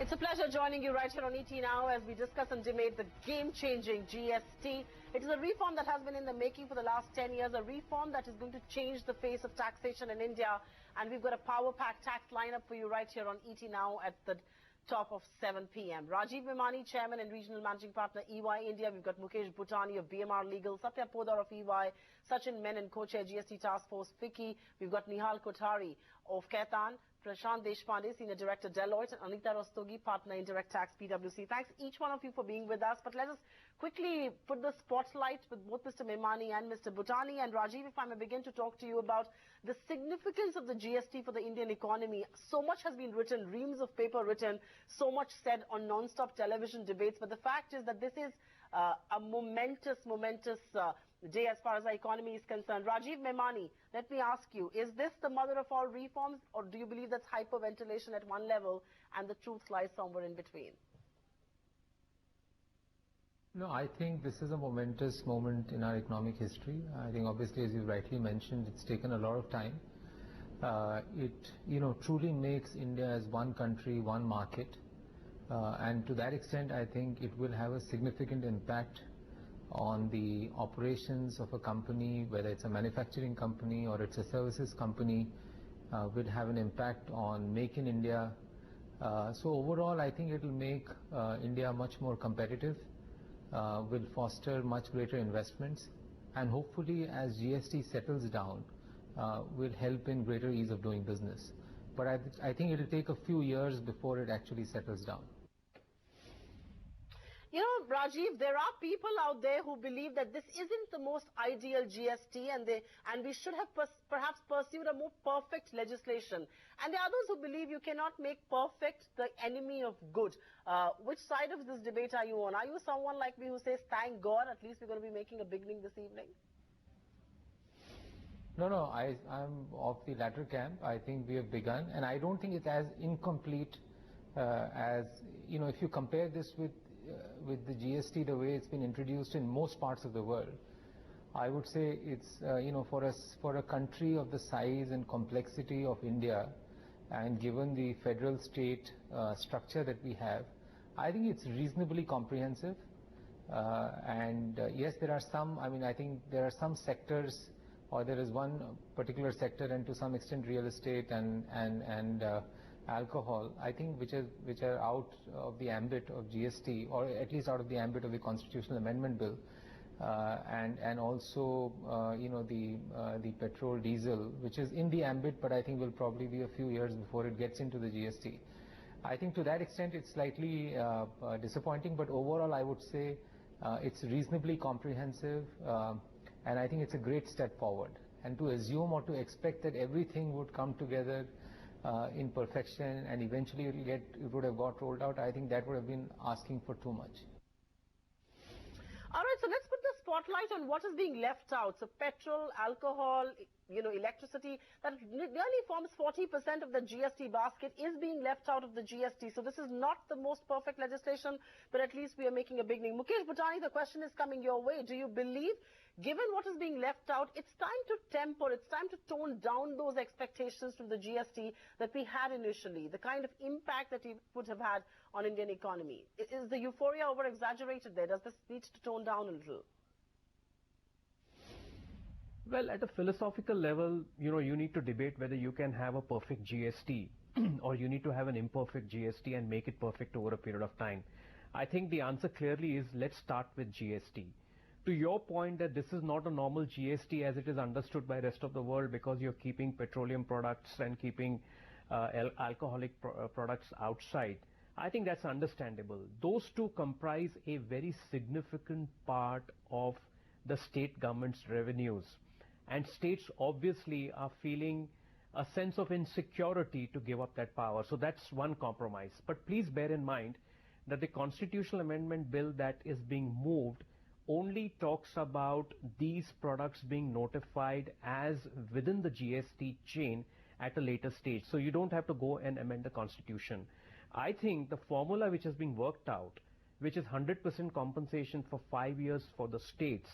It's a pleasure joining you right here on ET Now as we discuss and debate the game-changing GST. It is a reform that has been in the making for the last 10 years, a reform that is going to change the face of taxation in India. And we've got a power-packed tax lineup for you right here on ET Now at the top of 7 p.m. Rajiv Memani, Chairman and Regional Managing Partner, EY India. We've got Mukesh Bhutani of BMR Legal, Satya Podar of EY, Sachin Menon, Co-Chair GST Task Force, FICCI. We've got Nihal Kothari of Kaitan, Prashant Deshpande, Senior Director, Deloitte, and Anita Rastogi, Partner, Indirect Tax, PwC. Thanks each one of you for being with us. But let us quickly put the spotlight with both Mr. Memani and Mr. Bhutani. And Rajiv, if I may begin to talk to you about the significance of the GST for the Indian economy. So much has been written, reams of paper written, so much said on non-stop television debates. But the fact is that this is a momentous day as far as our economy is concerned. Rajiv Memani, let me ask you, is this the mother of all reforms, or do you believe that's hyperventilation at one level and the truth lies somewhere in between? No, I think this is a momentous moment in our economic history. I think obviously, as you rightly mentioned, it's taken a lot of time. It truly makes India as one country, one market. And to that extent, I think it will have a significant impact on the operations of a company, whether it's a manufacturing company or it's a services company, will have an impact on Make in India. So overall, I think it will make India much more competitive, will foster much greater investments, and hopefully as GST settles down, will help in greater ease of doing business. But I think it will take a few years before it actually settles down. You know, Rajiv, there are people out there who believe that this isn't the most ideal GST and we should have perhaps pursued a more perfect legislation. And there are others who believe you cannot make perfect the enemy of good. Which side of this debate are you on? Are you someone like me who says, thank God, at least we're going to be making a beginning this evening? No, I'm of the latter camp. I think we have begun, and I don't think it's as incomplete as, if you compare this with the GST, the way it's been introduced in most parts of the world. I would say it's, for a country of the size and complexity of India, and given the federal state structure that we have, I think it's reasonably comprehensive. Yes, there are some, I think there are some sectors, or there is one particular sector, and to some extent real estate and alcohol, I think, which are out of the ambit of GST, or at least out of the ambit of the Constitutional Amendment Bill, and also the petrol, diesel, which is in the ambit, but I think will probably be a few years before it gets into the GST. I think to that extent it's slightly disappointing, but overall I would say it's reasonably comprehensive, and I think it's a great step forward. And to assume or to expect that everything would come together in perfection and eventually it would have got rolled out, I think that would have been asking for too much. All right, so let's put the spotlight on what is being left out. So petrol, alcohol, electricity, that nearly forms 40% of the GST basket is being left out of the GST. So this is not the most perfect legislation, but at least we are making a beginning. Mukesh Bhutani, the question is coming your way. Do you believe, given what is being left out, it's time to temper, it's time to tone down those expectations from the GST that we had initially, the kind of impact that it would have had on Indian economy? Is the euphoria over-exaggerated there? Does this need to tone down a little? Well, at a philosophical level, you need to debate whether you can have a perfect GST or you need to have an imperfect GST and make it perfect over a period of time. I think the answer clearly is, let's start with GST. To your point that this is not a normal GST as it is understood by the rest of the world, because you're keeping petroleum products and keeping alcoholic products outside, I think that's understandable. Those two comprise a very significant part of the state government's revenues. And states obviously are feeling a sense of insecurity to give up that power. So that's one compromise. But please bear in mind that the constitutional amendment bill that is being moved only talks about these products being notified as within the GST chain at a later stage. So you don't have to go and amend the constitution. I think the formula which is being worked out, which is 100% compensation for 5 years for the states,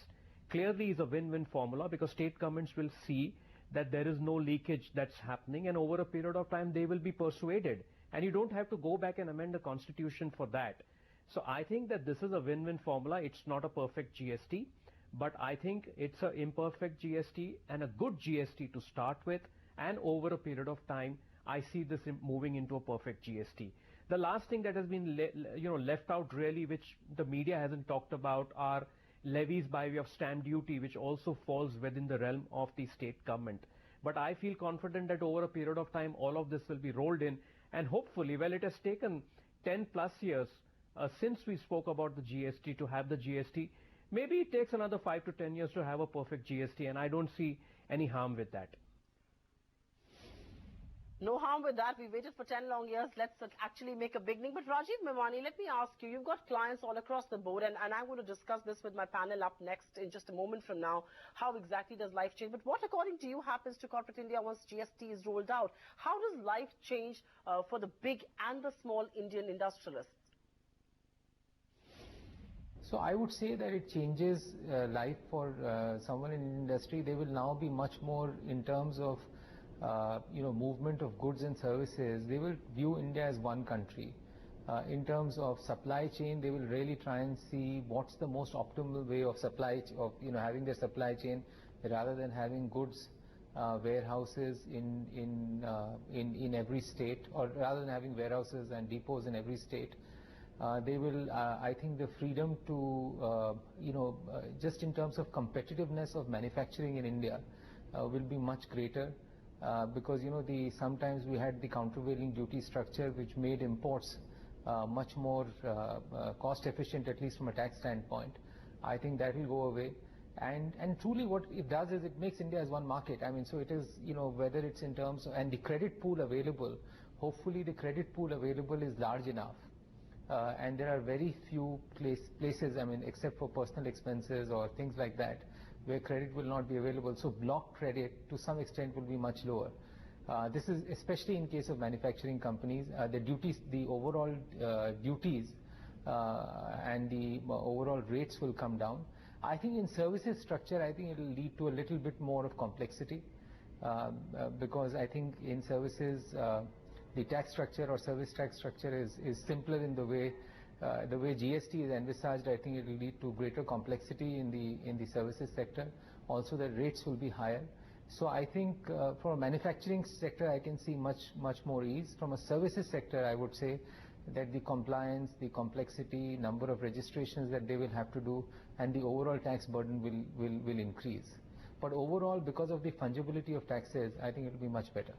clearly is a win-win formula, because state governments will see that there is no leakage that's happening, and over a period of time they will be persuaded And you don't have to go back and amend the constitution for that. So I think that this is a win-win formula. It's not a perfect GST, but I think it's an imperfect GST and a good GST to start with, and over a period of time, I see this moving into a perfect GST. The last thing that has been left out really, which the media hasn't talked about, are levies by way of stamp duty, which also falls within the realm of the state government. But I feel confident that over a period of time, all of this will be rolled in, and hopefully, well, it has taken 10 plus years since we spoke about the GST to have the GST. Maybe it takes another 5 to 10 years to have a perfect GST, and I don't see any harm with that. No harm with that. We waited for 10 long years. Let's actually make a beginning. But Rajiv Memani, let me ask you, you've got clients all across the board, and I'm going to discuss this with my panel up next in just a moment from now. How exactly does life change? But what, according to you, happens to corporate India once GST is rolled out? How does life change for the big and the small Indian industrialists? So I would say that it changes life for someone in the industry. They will now be much more in terms of movement of goods and services. They will view India as one country. In terms of supply chain, they will really try and see what's the most optimal way of having their supply chain, rather than having goods warehouses in every state, or rather than having warehouses and depots in every state. They will, I think, the freedom to, just in terms of competitiveness of manufacturing in India will be much greater. Because sometimes we had the countervailing duty structure, which made imports much more cost efficient, at least from a tax standpoint. I think that will go away, and truly what it does is it makes India as one market. I mean, so it is, whether it's in terms of, and the credit pool available, hopefully the credit pool available is large enough, and there are very few places, I mean, except for personal expenses or things like that, where credit will not be available. So block credit to some extent will be much lower. This is especially in case of manufacturing companies. The duties, the overall duties and the overall rates will come down. I think in services structure, I think it will lead to a little bit more of complexity, because I think in services, the tax structure or service tax structure is simpler in the way GST is envisaged. I think it will lead to greater complexity in the services sector. Also, the rates will be higher. So I think for a manufacturing sector, I can see much more ease. From a services sector, I would say that the compliance, the complexity, number of registrations that they will have to do, and the overall tax burden will increase. But overall, because of the fungibility of taxes, I think it will be much better.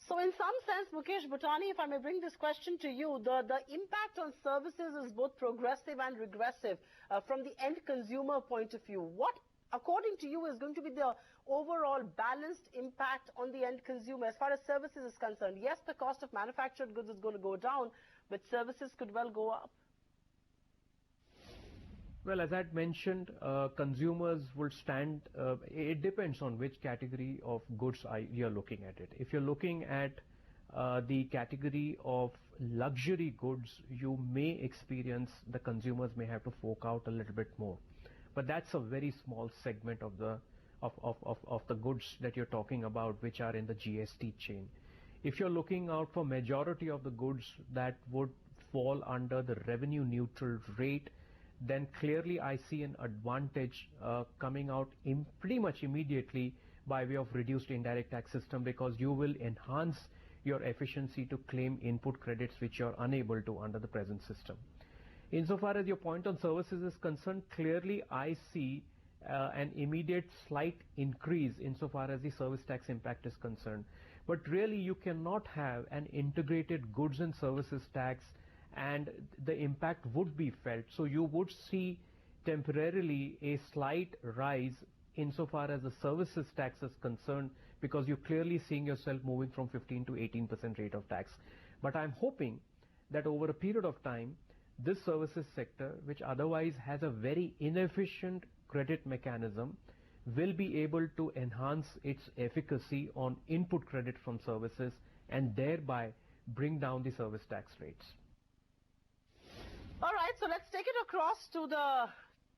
So in some sense, Mukesh Bhutani, if I may bring this question to you, the impact on services is both progressive and regressive from the end consumer point of view. What, according to you, is going to be the overall balanced impact on the end consumer as far as services is concerned? Yes, the cost of manufactured goods is going to go down, but services could well go up. Well, as I had mentioned, consumers will stand, it depends on which category of goods you're looking at it. If you're looking at the category of luxury goods, you may experience the consumers may have to fork out a little bit more. But that's a very small segment of the goods that you're talking about, which are in the GST chain. If you're looking out for majority of the goods that would fall under the revenue neutral rate, then clearly I see an advantage coming out pretty much immediately by way of reduced indirect tax system, because you will enhance your efficiency to claim input credits which you are unable to under the present system. Insofar as your point on services is concerned, clearly I see an immediate slight increase insofar as the service tax impact is concerned. But really you cannot have an integrated goods and services tax and the impact would be felt. So you would see temporarily a slight rise insofar as the services tax is concerned, because you're clearly seeing yourself moving from 15 to 18% rate of tax. But I'm hoping that over a period of time, this services sector, which otherwise has a very inefficient credit mechanism, will be able to enhance its efficacy on input credit from services and thereby bring down the service tax rates. All right, so let's take it across to the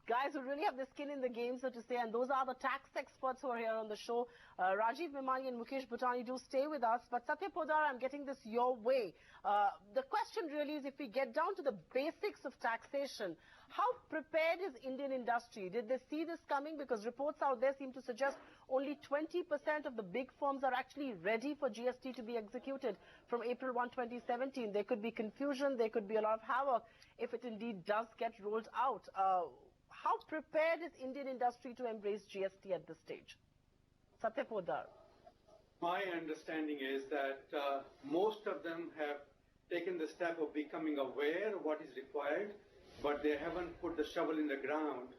guys who really have the skin in the game, so to say, and those are the tax experts who are here on the show. Rajiv Memani and Mukesh Bhutani, do stay with us. But Satya Podar, I'm getting this your way. The question really is, if we get down to the basics of taxation, how prepared is Indian industry? Did they see this coming? Because reports out there seem to suggest only 20% of the big firms are actually ready for GST to be executed from April 1, 2017. There could be confusion, there could be a lot of havoc if it indeed does get rolled out. How prepared is Indian industry to embrace GST at this stage? Satya Podar. My understanding is that most of them have taken the step of becoming aware of what is required, but they haven't put the shovel in the ground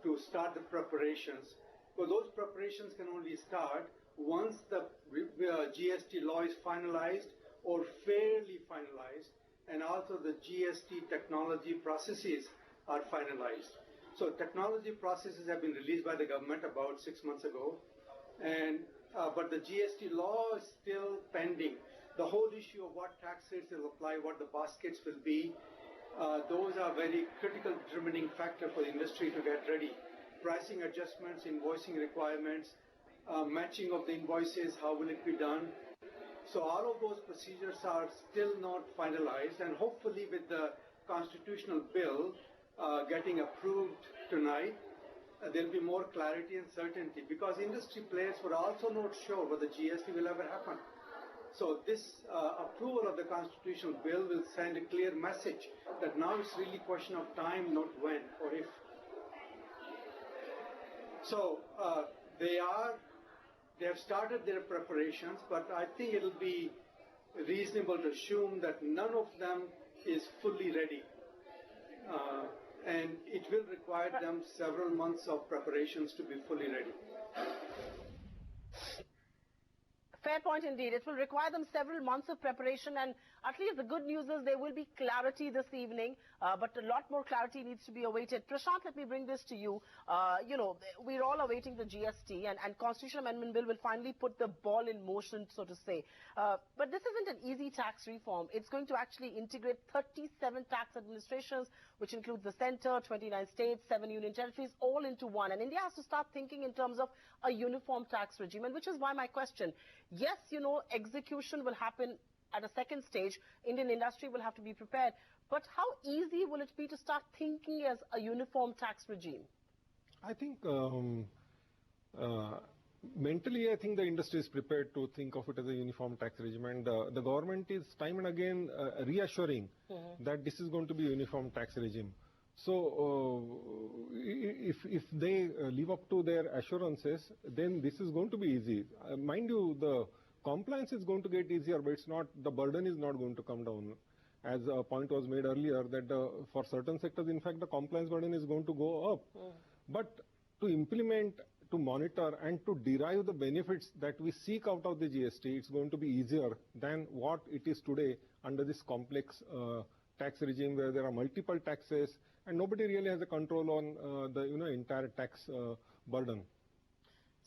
to start the preparations. Because those preparations can only start once the GST law is finalized or fairly finalized, and also the GST technology processes are finalized. So technology processes have been released by the government about 6 months ago, and but the GST law is still pending. The whole issue of what tax rates will apply, what the baskets will be, those are very critical determining factor for the industry to get ready. Pricing adjustments, invoicing requirements, matching of the invoices, how will it be done? So all of those procedures are still not finalized, and hopefully with the constitutional bill getting approved tonight, there'll be more clarity and certainty, because industry players were also not sure whether GST will ever happen. So this approval of the constitutional bill will send a clear message that now it's really a question of time, not when or if. So they have started their preparations, but I think it'll be reasonable to assume that none of them is fully ready. And it will require them several months of preparations to be fully ready. Fair point indeed. It will require them several months of preparation, and at least the good news is there will be clarity this evening, but a lot more clarity needs to be awaited. Prashant, let me bring this to you. We're all awaiting the GST, and Constitutional Amendment Bill will finally put the ball in motion, so to say. But this isn't an easy tax reform. It's going to actually integrate 37 tax administrations, which includes the center, 29 states, 7 union territories, all into one. And India has to start thinking in terms of a uniform tax regime, and which is why my question. Yes, execution will happen at a second stage. Indian industry will have to be prepared. But how easy will it be to start thinking as a uniform tax regime? I think mentally, I think the industry is prepared to think of it as a uniform tax regime, and the government is time and again reassuring that this is going to be a uniform tax regime. So if they live up to their assurances, then this is going to be easy. Mind you, the compliance is going to get easier, but it's not, the burden is not going to come down. As a point was made earlier, that for certain sectors, in fact, the compliance burden is going to go up. But to implement, to monitor, and to derive the benefits that we seek out of the GST, it's going to be easier than what it is today under this complex tax regime, where there are multiple taxes and nobody really has a control on the entire tax burden.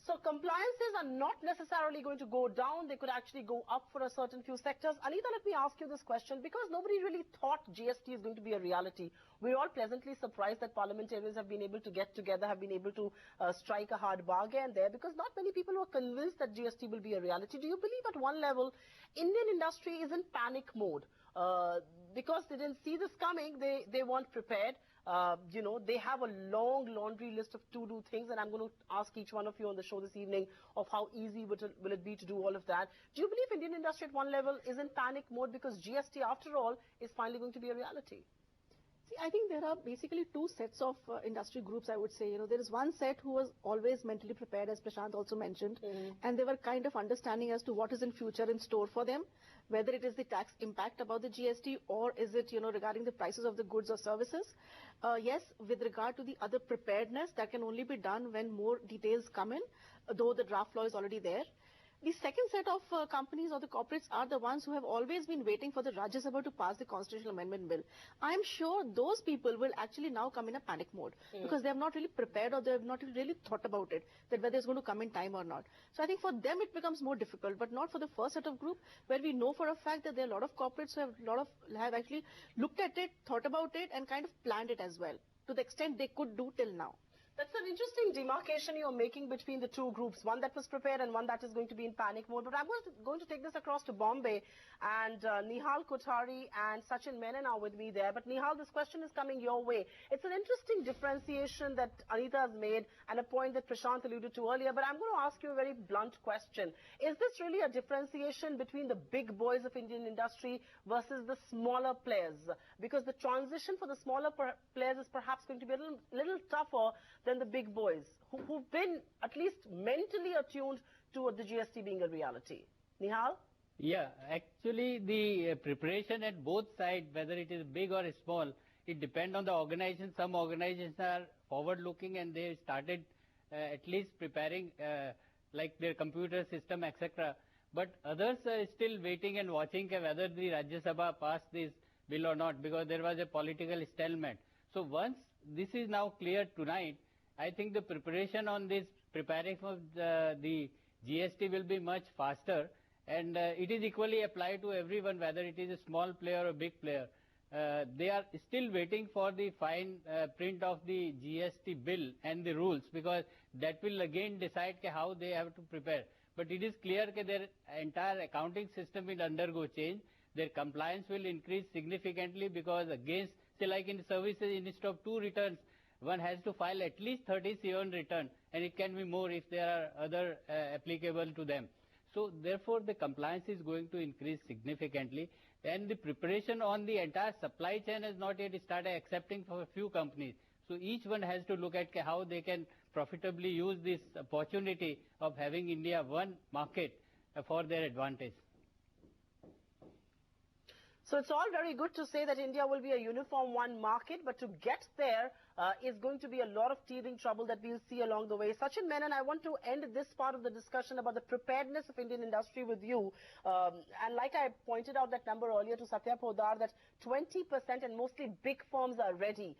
So compliances are not necessarily going to go down. They could actually go up for a certain few sectors. Anita, let me ask you this question, because nobody really thought GST is going to be a reality. We're all pleasantly surprised that parliamentarians have been able to get together, have been able to strike a hard bargain there, because not many people were convinced that GST will be a reality. Do you believe at one level Indian industry is in panic mode? Because they didn't see this coming, they weren't prepared. They have a long laundry list of to-do things, and I'm going to ask each one of you on the show this evening of how easy will it be to do all of that. Do you believe Indian industry at one level is in panic mode because GST, after all, is finally going to be a reality? See, I think there are basically two sets of industry groups, I would say. There is one set who was always mentally prepared, as Prashant also mentioned, and they were kind of understanding as to what is in future in store for them, whether it is the tax impact about the GST or is it, regarding the prices of the goods or services. Yes, with regard to the other preparedness, that can only be done when more details come in, though the draft law is already there. The second set of companies or the corporates are the ones who have always been waiting for the Rajya Sabha to pass the Constitutional Amendment Bill. I'm sure those people will actually now come in a panic mode because they have not really prepared, or they have not really thought about it, that whether it's going to come in time or not. So I think for them it becomes more difficult, but not for the first set of group, where we know for a fact that there are a lot of corporates who have actually looked at it, thought about it, and kind of planned it as well. to the extent they could do till now. That's an interesting demarcation you're making between the two groups, one that was prepared and one that is going to be in panic mode. But I'm going to take this across to Bombay, and Nihal Kothari and Sachin Menon are with me there. But Nihal, this question is coming your way. It's an interesting differentiation that Anita has made and a point that Prashant alluded to earlier. But I'm going to ask you a very blunt question. Is this really a differentiation between the big boys of Indian industry versus the smaller players? Because the transition for the smaller players is perhaps going to be a little tougher than the big boys, who've been at least mentally attuned to the GST being a reality. Nihal? Yeah, actually the preparation at both sides, whether it is big or small, it depends on the organization. Some organizations are forward-looking and they started at least preparing like their computer system, etc. But others are still waiting and watching whether the Rajya Sabha passed this bill or not, because there was a political stalemate. So once this is now clear tonight, I think the preparation on this, preparing for the GST will be much faster, and it is equally applied to everyone, whether it is a small player or a big player. They are still waiting for the fine print of the GST bill and the rules, because that will again decide how they have to prepare. But it is clear that their entire accounting system will undergo change. Their compliance will increase significantly, because against, say like in services, instead of 2 returns, one has to file at least 37 return, and it can be more if there are other applicable to them. So therefore the compliance is going to increase significantly, and the preparation on the entire supply chain has not yet started, accepting for a few companies. So each one has to look at how they can profitably use this opportunity of having India one market for their advantage. So it's all very good to say that India will be a uniform one market, but to get there is going to be a lot of teething trouble that we'll see along the way. Sachin Menon, I want to end this part of the discussion about the preparedness of Indian industry with you. And like I pointed out that number earlier to Satya Podar, that 20% and mostly big firms are ready.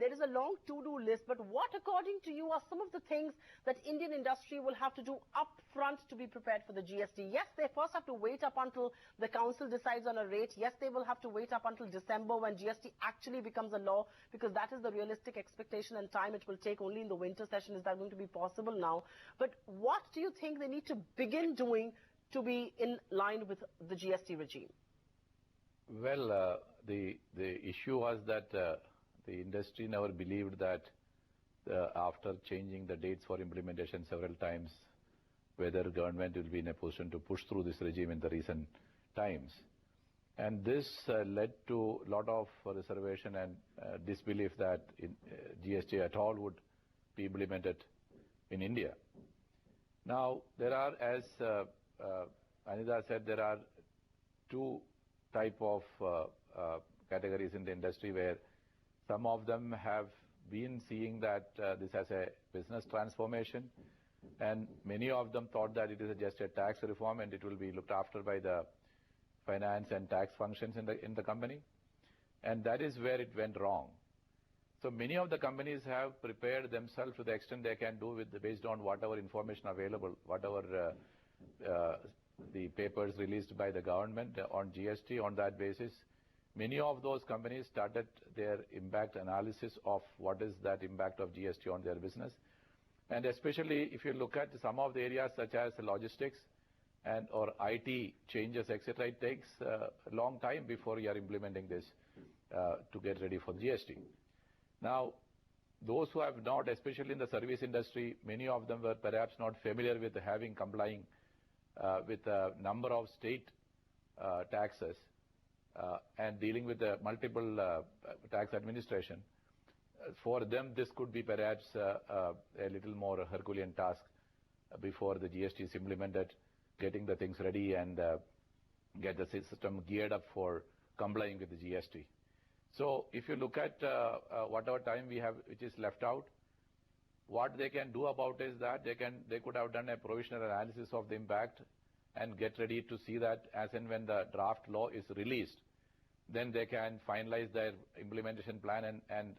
There is a long to-do list, but what according to you are some of the things that Indian industry will have to do upfront to be prepared for the GST? Yes, they first have to wait up until the council decides on a rate. Yes, they will have to wait up until December when GST actually becomes a law, because that is the realistic expectation and time it will take. Only in the winter session is that going to be possible now. But what do you think they need to begin doing to be in line with the GST regime? Well, the issue was that the industry never believed that after changing the dates for implementation several times, whether government will be in a position to push through this regime in the recent times. And this led to a lot of reservation and disbelief that GST at all would be implemented in India. Now, there are, as Anita said, there are 2 type of categories in the industry, where some of them have been seeing that this as a business transformation, and many of them thought that it is just a tax reform and it will be looked after by the finance and tax functions in the company, and that is where it went wrong. So many of the companies have prepared themselves to the extent they can do based on whatever information available, whatever the papers released by the government on GST. On that basis, many of those companies started their impact analysis of what is that impact of GST on their business, and especially if you look at some of the areas such as logistics and or IT changes, etc., it takes a long time before you are implementing this to get ready for GST. Now, those who have not, especially in the service industry, many of them were perhaps not familiar with complying with a number of state taxes and dealing with the multiple tax administration. For them, this could be perhaps a little more Herculean task before the GST is implemented, getting the things ready and get the system geared up for complying with the GST. So if you look at whatever time we have which is left out, what they can do about is that they could have done a provisional analysis of the impact and get ready to see that as and when the draft law is released, then they can finalize their implementation plan and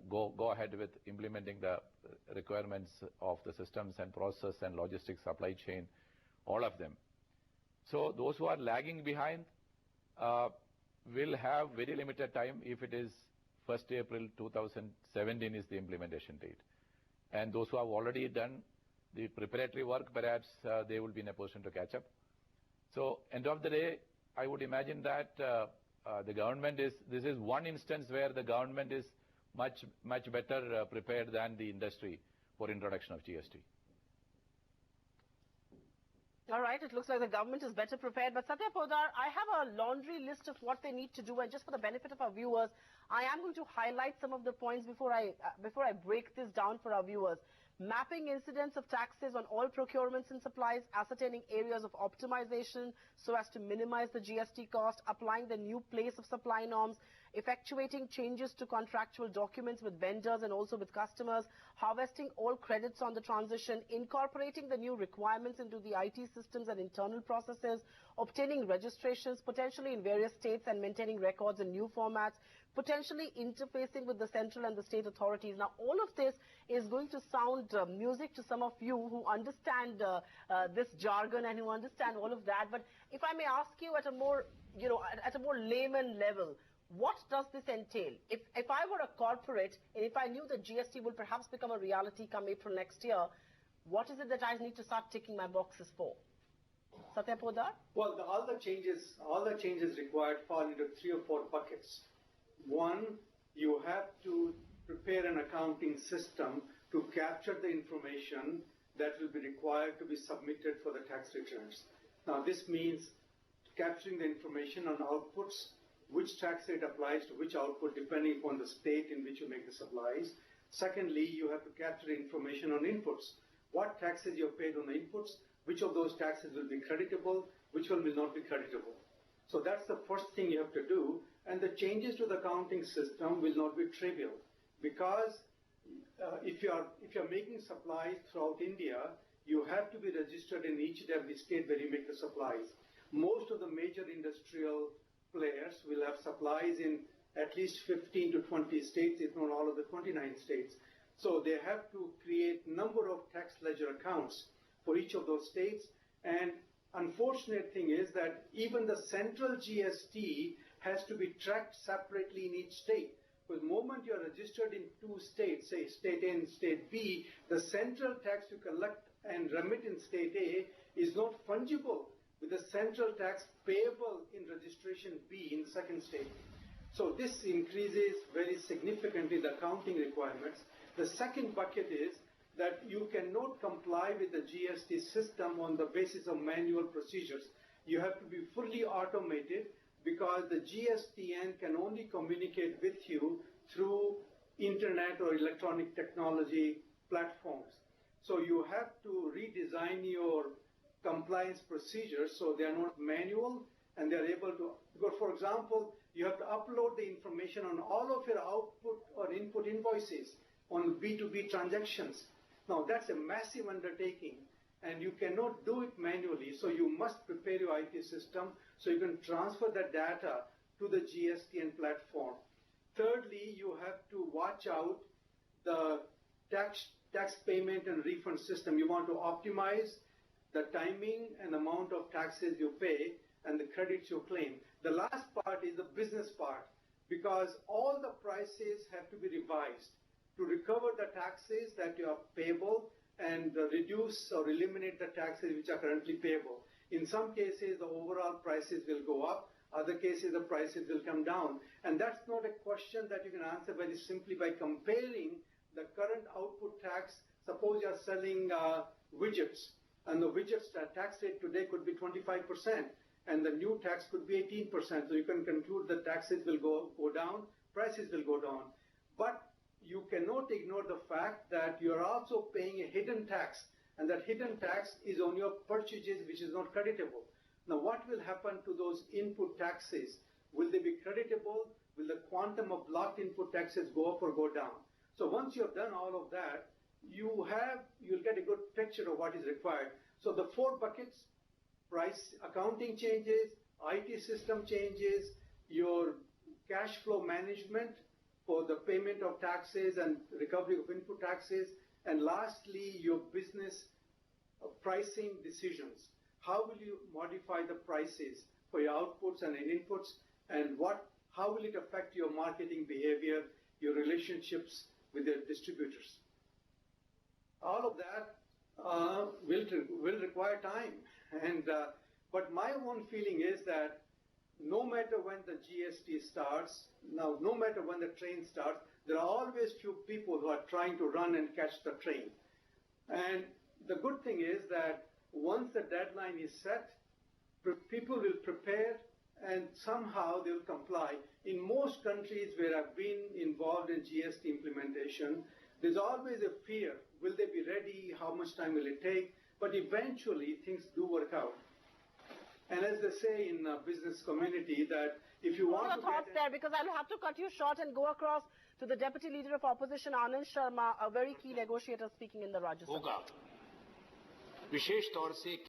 go ahead with implementing the requirements of the systems and process and logistics, supply chain, all of them. So those who are lagging behind will have very limited time if it is 1st April 2017 is the implementation date. And those who have already done the preparatory work, perhaps they will be in a position to catch up. So end of the day, I would imagine that the government this is one instance where the government is much better prepared than the industry for introduction of GST. All right, it looks like the government is better prepared. But Satya Podar, I have a laundry list of what they need to do. And just for the benefit of our viewers, I am going to highlight some of the points before I break this down for our viewers. Mapping incidents of taxes on all procurements and supplies, ascertaining areas of optimization so as to minimize the GST cost, applying the new place of supply norms, effectuating changes to contractual documents with vendors and also with customers, harvesting all credits on the transition, incorporating the new requirements into the IT systems and internal processes, obtaining registrations potentially in various states and maintaining records in new formats, potentially interfacing with the central and the state authorities. Now, all of this is going to sound music to some of you who understand this jargon and who understand all of that. But if I may ask you at a more, at a more layman level, what does this entail? If I were a corporate and if I knew that GST will perhaps become a reality come April next year, what is it that I need to start ticking my boxes for? Satya Podar? Well, all the changes required fall into 3 or 4 buckets. One, you have to prepare an accounting system to capture the information that will be required to be submitted for the tax returns. Now, this means capturing the information on outputs, which tax rate applies to which output depending upon the state in which you make the supplies. Secondly, you have to capture information on inputs. What taxes you have paid on the inputs, which of those taxes will be creditable, which one will not be creditable. So that's the first thing you have to do. And the changes to the accounting system will not be trivial, because if you're making supplies throughout India, you have to be registered in each and every state where you make the supplies. Most of the major industrial players will have supplies in at least 15 to 20 states, if not all of the 29 states. So they have to create number of tax ledger accounts for each of those states. And unfortunate thing is that even the central GST has to be tracked separately in each state. Because the moment you are registered in 2 states, say state A and state B, the central tax you collect and remit in state A is not fungible with the central tax payable in registration B in the second state. So this increases very significantly the accounting requirements. The second bucket is that you cannot comply with the GST system on the basis of manual procedures. You have to be fully automated, because the GSTN can only communicate with you through internet or electronic technology platforms. So you have to redesign your compliance procedures so they are not manual and they are able to, because for example, you have to upload the information on all of your output or input invoices on B2B transactions. Now that's a massive undertaking, and you cannot do it manually, so you must prepare your IT system so you can transfer that data to the GSTN platform. Thirdly, you have to watch out the tax payment and refund system. You want to optimize the timing and amount of taxes you pay and the credits you claim. The last part is the business part, because all the prices have to be revised to recover the taxes that you are payable and reduce or eliminate the taxes which are currently payable. In some cases, the overall prices will go up. Other cases, the prices will come down. And that's not a question that you can answer very simply by comparing the current output tax. Suppose you are selling widgets, and the widgets tax rate today could be 25%, and the new tax could be 18%. So you can conclude the taxes will go down, prices will go down. But you cannot ignore the fact that you are also paying a hidden tax, and that hidden tax is on your purchases, which is not creditable. Now, what will happen to those input taxes? Will they be creditable? Will the quantum of blocked input taxes go up or go down? So once you have done all of that, you'll get a good picture of what is required. So the 4 buckets: price, accounting changes, IT system changes, your cash flow management for the payment of taxes and recovery of input taxes, and lastly, your business pricing decisions. How will you modify the prices for your outputs and inputs, and how will it affect your marketing behavior your relationships with your distributors. All of that will require time. But my own feeling is that no matter when the GST starts, no matter when the train starts, there are always few people who are trying to run and catch the train. And the good thing is that once the deadline is set, people will prepare and somehow they will comply. In most countries where I've been involved in GST implementation, there's always a fear. Will they be ready? How much time will it take? But eventually things do work out. And as they say in the business community, that if you want to thoughts there, because I'll have to cut you short and go across to the Deputy Leader of Opposition, Anand Sharma, a very key negotiator speaking in the Rajya Sabha. होगा विशेष तौर से